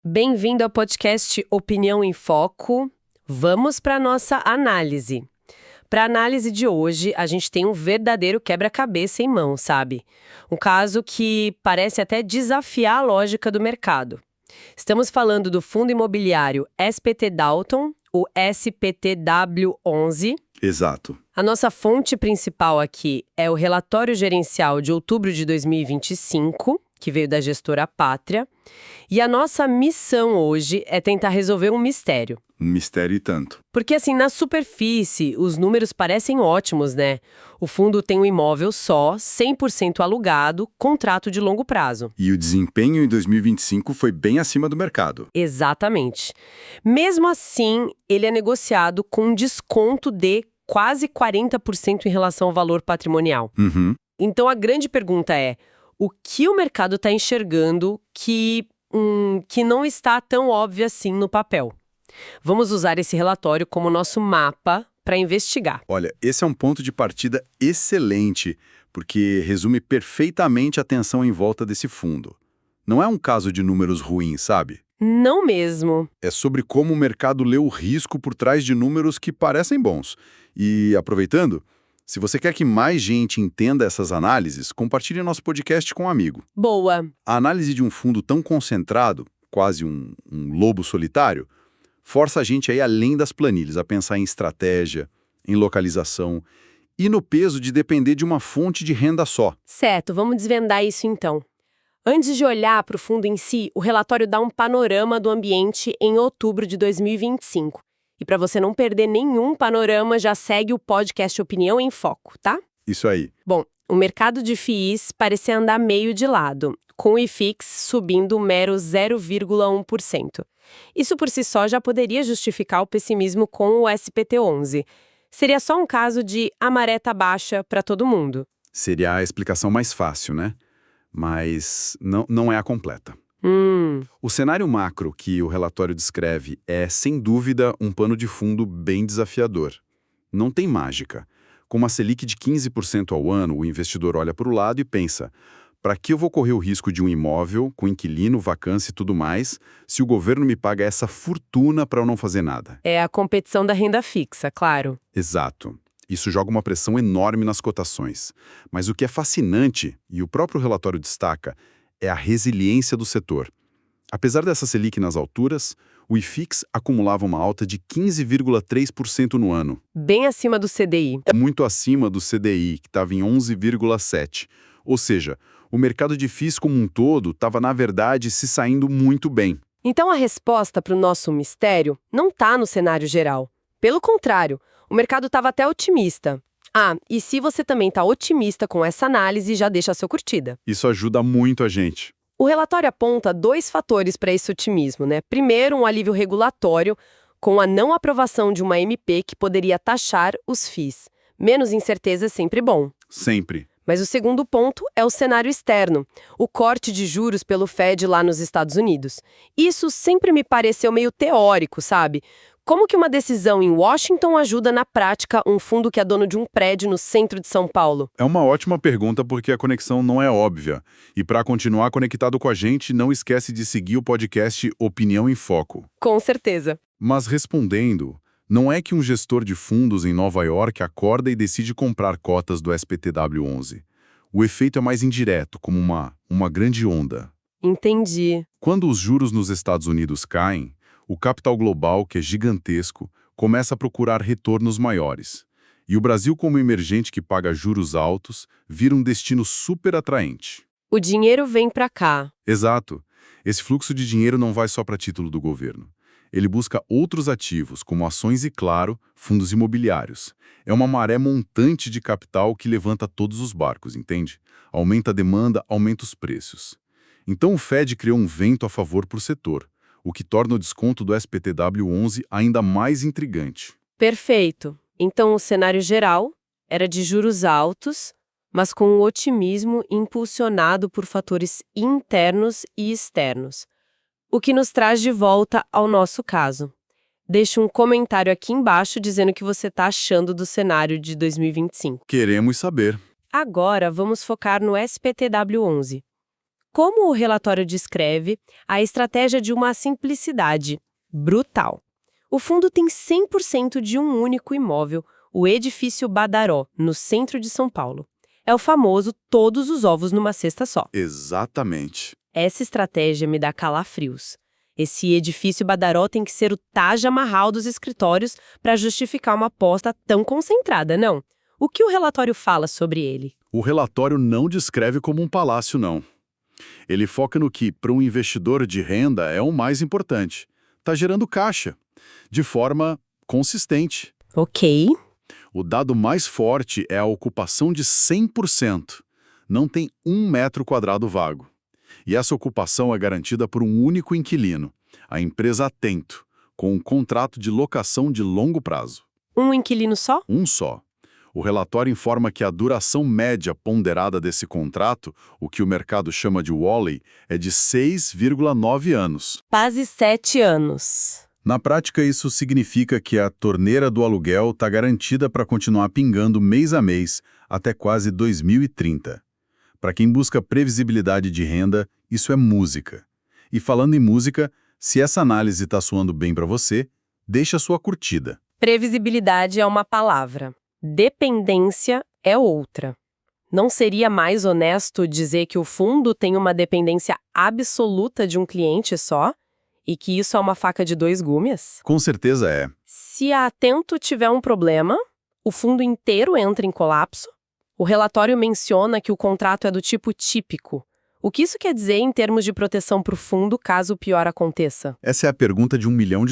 Bem-vindo ao podcast Opinião em Foco. Vamos para a nossa análise. Para a análise de hoje, a gente tem um verdadeiro quebra-cabeça em mão, sabe? Um caso que parece até desafiar a lógica do mercado. Estamos falando do fundo imobiliário SPT Dalton, o SPTW11. Exato. A nossa fonte principal aqui é o relatório gerencial de outubro de 2025, que veio da gestora Pátria. E a nossa missão hoje é tentar resolver um mistério. Um mistério e tanto. Porque, assim, na superfície, os números parecem ótimos, né? O fundo tem um imóvel só, 100% alugado, contrato de longo prazo. E o desempenho em 2025 foi bem acima do mercado. Exatamente. Mesmo assim, ele é negociado com um desconto de quase 40% em relação ao valor patrimonial. Uhum. Então, a grande pergunta é, o que o mercado está enxergando que não está tão óbvio assim no papel? Vamos usar esse relatório como nosso mapa para investigar. Olha, esse é um ponto de partida excelente, porque resume perfeitamente a tensão em volta desse fundo. Não é um caso de números ruins, sabe? Não mesmo. É sobre como o mercado lê o risco por trás de números que parecem bons. E, aproveitando, se você quer que mais gente entenda essas análises, compartilhe nosso podcast com um amigo. Boa. A análise de um fundo tão concentrado, quase um lobo solitário, força a gente a ir além das planilhas, a pensar em estratégia, em localização e no peso de depender de uma fonte de renda só. Certo, vamos desvendar isso então. Antes de olhar para o fundo em si, o relatório dá um panorama do ambiente em outubro de 2025. E para você não perder nenhum panorama, já segue o podcast Opinião em Foco, tá? Isso aí. Bom, o mercado de FIIs parecia andar meio de lado, com o IFIX subindo um mero 0,1%. Isso por si só já poderia justificar o pessimismo com o SPT11. Seria só um caso de a maré tá baixa para todo mundo. Seria a explicação mais fácil, né? Mas não é a completa. O cenário macro que o relatório descreve é, sem dúvida, um pano de fundo bem desafiador. Não tem mágica. Com uma Selic de 15% ao ano, o investidor olha para o lado e pensa: para que eu vou correr o risco de um imóvel, com inquilino, vacância e tudo mais, se o governo me paga essa fortuna para eu não fazer nada? É a competição da renda fixa, claro. Exato. Isso joga uma pressão enorme nas cotações. Mas o que é fascinante, e o próprio relatório destaca, é a resiliência do setor. Apesar dessa Selic nas alturas, o IFIX acumulava uma alta de 15,3% no ano. Bem acima do CDI. Muito acima do CDI, que estava em 11,7%. Ou seja, o mercado de FIIs como um todo estava, na verdade, se saindo muito bem. Então a resposta para o nosso mistério não está no cenário geral. Pelo contrário, o mercado estava até otimista. Ah, e se você também está otimista com essa análise, já deixa a sua curtida. Isso ajuda muito a gente. O relatório aponta dois fatores para esse otimismo, né? Primeiro, um alívio regulatório, com a não aprovação de uma MP que poderia taxar os FIIs. Menos incerteza é sempre bom. Sempre. Mas o segundo ponto é o cenário externo, o corte de juros pelo Fed lá nos Estados Unidos. Isso sempre me pareceu meio teórico, sabe? Como que uma decisão em Washington ajuda na prática um fundo que é dono de um prédio no centro de São Paulo? É uma ótima pergunta porque a conexão não é óbvia. E para continuar conectado com a gente, não esquece de seguir o podcast Opinião em Foco. Com certeza. Mas respondendo, não é que um gestor de fundos em Nova York acorda e decide comprar cotas do SPTW11. O efeito é mais indireto, como uma grande onda. Entendi. Quando os juros nos Estados Unidos caem, o capital global, que é gigantesco, começa a procurar retornos maiores. E o Brasil, como emergente que paga juros altos, vira um destino super atraente. O dinheiro vem para cá. Exato. Esse fluxo de dinheiro não vai só para título do governo. Ele busca outros ativos, como ações e, claro, fundos imobiliários. É uma maré montante de capital que levanta todos os barcos, entende? Aumenta a demanda, aumenta os preços. Então o Fed criou um vento a favor para o setor, o que torna o desconto do SPTW11 ainda mais intrigante. Perfeito. Então o cenário geral era de juros altos, mas com um otimismo impulsionado por fatores internos e externos. O que nos traz de volta ao nosso caso. Deixe um comentário aqui embaixo dizendo o que você está achando do cenário de 2025. Queremos saber. Agora vamos focar no SPTW11. Como o relatório descreve, a estratégia de uma simplicidade brutal. O fundo tem 100% de um único imóvel, o edifício Badaró, no centro de São Paulo. É o famoso todos os ovos numa cesta só. Exatamente. Essa estratégia me dá calafrios. Esse edifício Badaró tem que ser o Taj Mahal dos escritórios para justificar uma aposta tão concentrada, não? O que o relatório fala sobre ele? O relatório não descreve como um palácio, não. Ele foca no que, para um investidor de renda, é o mais importante. Está gerando caixa, de forma consistente. Ok. O dado mais forte é a ocupação de 100%. Não tem 1 metro quadrado vago. E essa ocupação é garantida por um único inquilino, a empresa Atento, com um contrato de locação de longo prazo. Um inquilino só? Um só. O relatório informa que a duração média ponderada desse contrato, o que o mercado chama de WALI, é de 6,9 anos. Quase 7 anos. Na prática, isso significa que a torneira do aluguel está garantida para continuar pingando mês a mês até quase 2030. Para quem busca previsibilidade de renda, isso é música. E falando em música, se essa análise está soando bem para você, deixa sua curtida. Previsibilidade é uma palavra. Dependência é outra. Não seria mais honesto dizer que o fundo tem uma dependência absoluta de um cliente só? E que isso é uma faca de dois gumes? Com certeza é. Se a Atento tiver um problema, o fundo inteiro entra em colapso? O relatório menciona que o contrato é do tipo típico. O que isso quer dizer em termos de proteção para o fundo caso o pior aconteça? Essa é a pergunta de $1 milhão.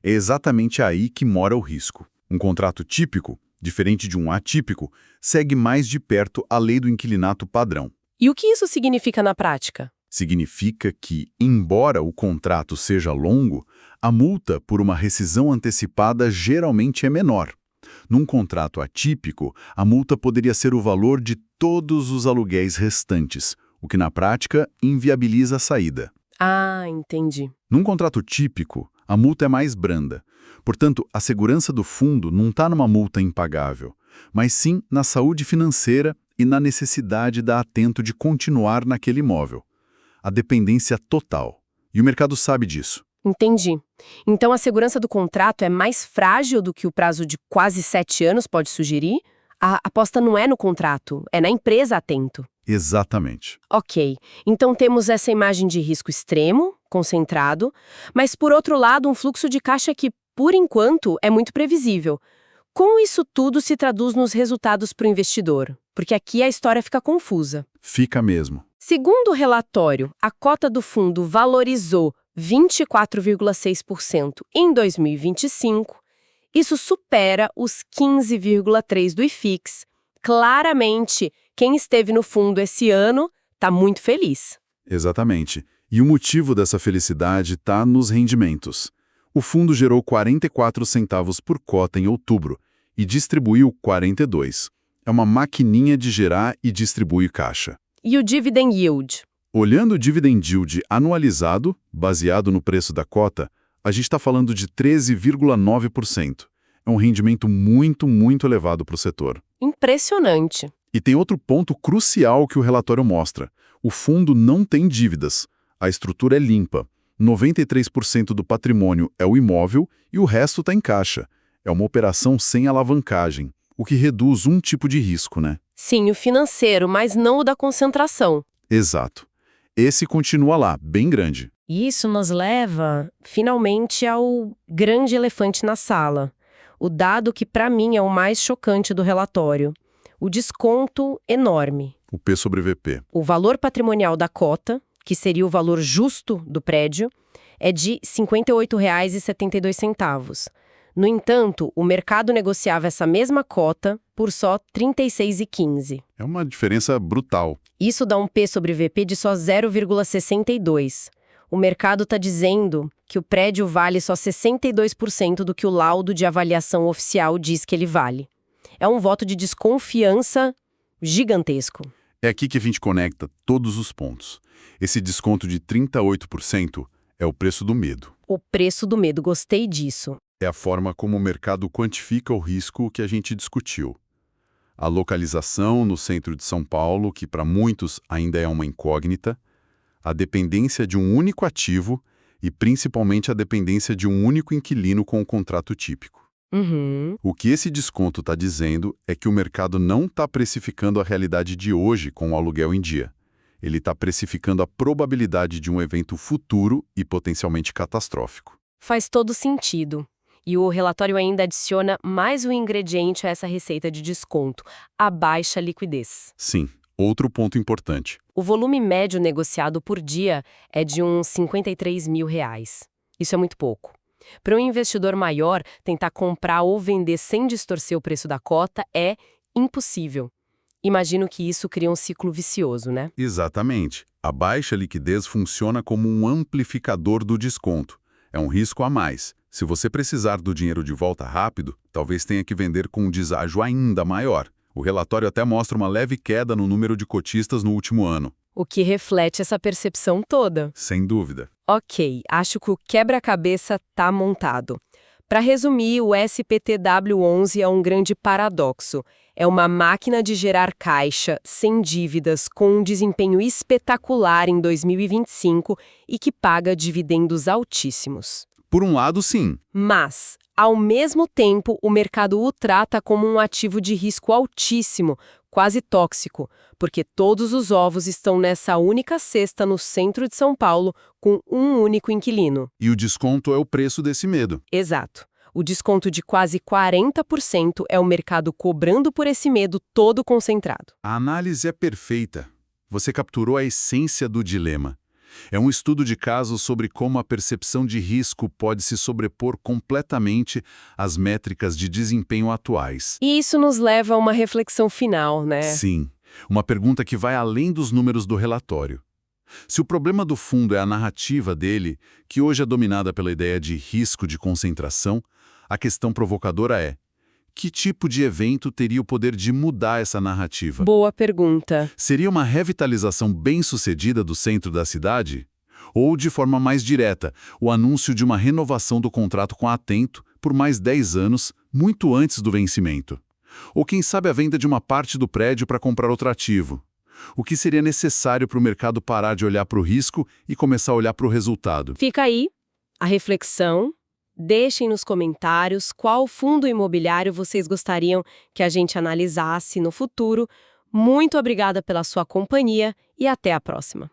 É exatamente aí que mora o risco. Um contrato típico, diferente de um atípico, segue mais de perto a lei do inquilinato padrão. E o que isso significa na prática? Significa que, embora o contrato seja longo, a multa por uma rescisão antecipada geralmente é menor. Num contrato atípico, a multa poderia ser o valor de todos os aluguéis restantes, o que na prática inviabiliza a saída. Ah, entendi. Num contrato típico, a multa é mais branda. Portanto, a segurança do fundo não está numa multa impagável, mas sim na saúde financeira e na necessidade da Atento de continuar naquele imóvel. A dependência total. E o mercado sabe disso. Entendi. Então a segurança do contrato é mais frágil do que o prazo de quase 7 anos pode sugerir? A aposta não é no contrato, é na empresa Atento. Exatamente. Ok, então temos essa imagem de risco extremo, concentrado, mas por outro lado um fluxo de caixa que, por enquanto, é muito previsível. Como isso tudo se traduz nos resultados para o investidor? Porque aqui a história fica confusa. Fica mesmo. Segundo o relatório, a cota do fundo valorizou 24,6% em 2025. Isso supera os 15,3% do IFIX. Claramente, quem esteve no fundo esse ano está muito feliz. Exatamente. E o motivo dessa felicidade está nos rendimentos. O fundo gerou 44 centavos por cota em outubro e distribuiu 42. É uma maquininha de gerar e distribuir caixa. E o dividend yield? Olhando o dividend yield anualizado, baseado no preço da cota, a gente está falando de 13,9%. É um rendimento muito, muito elevado para o setor. Impressionante. E tem outro ponto crucial que o relatório mostra. O fundo não tem dívidas. A estrutura é limpa. 93% do patrimônio é o imóvel e o resto está em caixa. É uma operação sem alavancagem, o que reduz um tipo de risco, né? Sim, o financeiro, mas não o da concentração. Exato. Esse continua lá, bem grande. E isso nos leva, finalmente, ao grande elefante na sala. O dado que, para mim, é o mais chocante do relatório. O desconto enorme. O P sobre VP. O valor patrimonial da cota, que seria o valor justo do prédio, é de R$ 58,72. No entanto, o mercado negociava essa mesma cota por só R$ 36,15. É uma diferença brutal. Isso dá um P sobre VP de só 0,62. O mercado está dizendo que o prédio vale só 62% do que o laudo de avaliação oficial diz que ele vale. É um voto de desconfiança gigantesco. É aqui que a gente conecta todos os pontos. Esse desconto de 38% é o preço do medo. O preço do medo, gostei disso. É a forma como o mercado quantifica o risco que a gente discutiu. A localização no centro de São Paulo, que para muitos ainda é uma incógnita, a dependência de um único ativo e principalmente a dependência de um único inquilino com o contrato típico. O que esse desconto está dizendo é que o mercado não está precificando a realidade de hoje com o aluguel em dia. Ele está precificando a probabilidade de um evento futuro e potencialmente catastrófico. Faz todo sentido. E o relatório ainda adiciona mais um ingrediente a essa receita de desconto, a baixa liquidez. Sim, outro ponto importante. O volume médio negociado por dia é de uns R$ 53 mil. Isso é muito pouco. Para um investidor maior, tentar comprar ou vender sem distorcer o preço da cota é impossível. Imagino que isso cria um ciclo vicioso, né? Exatamente. A baixa liquidez funciona como um amplificador do desconto. É um risco a mais. Se você precisar do dinheiro de volta rápido, talvez tenha que vender com um deságio ainda maior. O relatório até mostra uma leve queda no número de cotistas no último ano. O que reflete essa percepção toda. Sem dúvida. Ok, acho que o quebra-cabeça está montado. Para resumir, o SPTW11 é um grande paradoxo. É uma máquina de gerar caixa, sem dívidas, com um desempenho espetacular em 2025 e que paga dividendos altíssimos. Por um lado, sim. Mas, ao mesmo tempo, o mercado o trata como um ativo de risco altíssimo, quase tóxico, porque todos os ovos estão nessa única cesta no centro de São Paulo, com um único inquilino. E o desconto é o preço desse medo. Exato. O desconto de quase 40% é o mercado cobrando por esse medo todo concentrado. A análise é perfeita. Você capturou a essência do dilema. É um estudo de caso sobre como a percepção de risco pode se sobrepor completamente às métricas de desempenho atuais. E isso nos leva a uma reflexão final, né? Sim, uma pergunta que vai além dos números do relatório. Se o problema do fundo é a narrativa dele, que hoje é dominada pela ideia de risco de concentração, a questão provocadora é: que tipo de evento teria o poder de mudar essa narrativa? Boa pergunta. Seria uma revitalização bem-sucedida do centro da cidade? Ou, de forma mais direta, o anúncio de uma renovação do contrato com a Atento por mais 10 anos, muito antes do vencimento? Ou, quem sabe, a venda de uma parte do prédio para comprar outro ativo? O que seria necessário para o mercado parar de olhar para o risco e começar a olhar para o resultado? Fica aí a reflexão. Deixem nos comentários qual fundo imobiliário vocês gostariam que a gente analisasse no futuro. Muito obrigada pela sua companhia e até a próxima.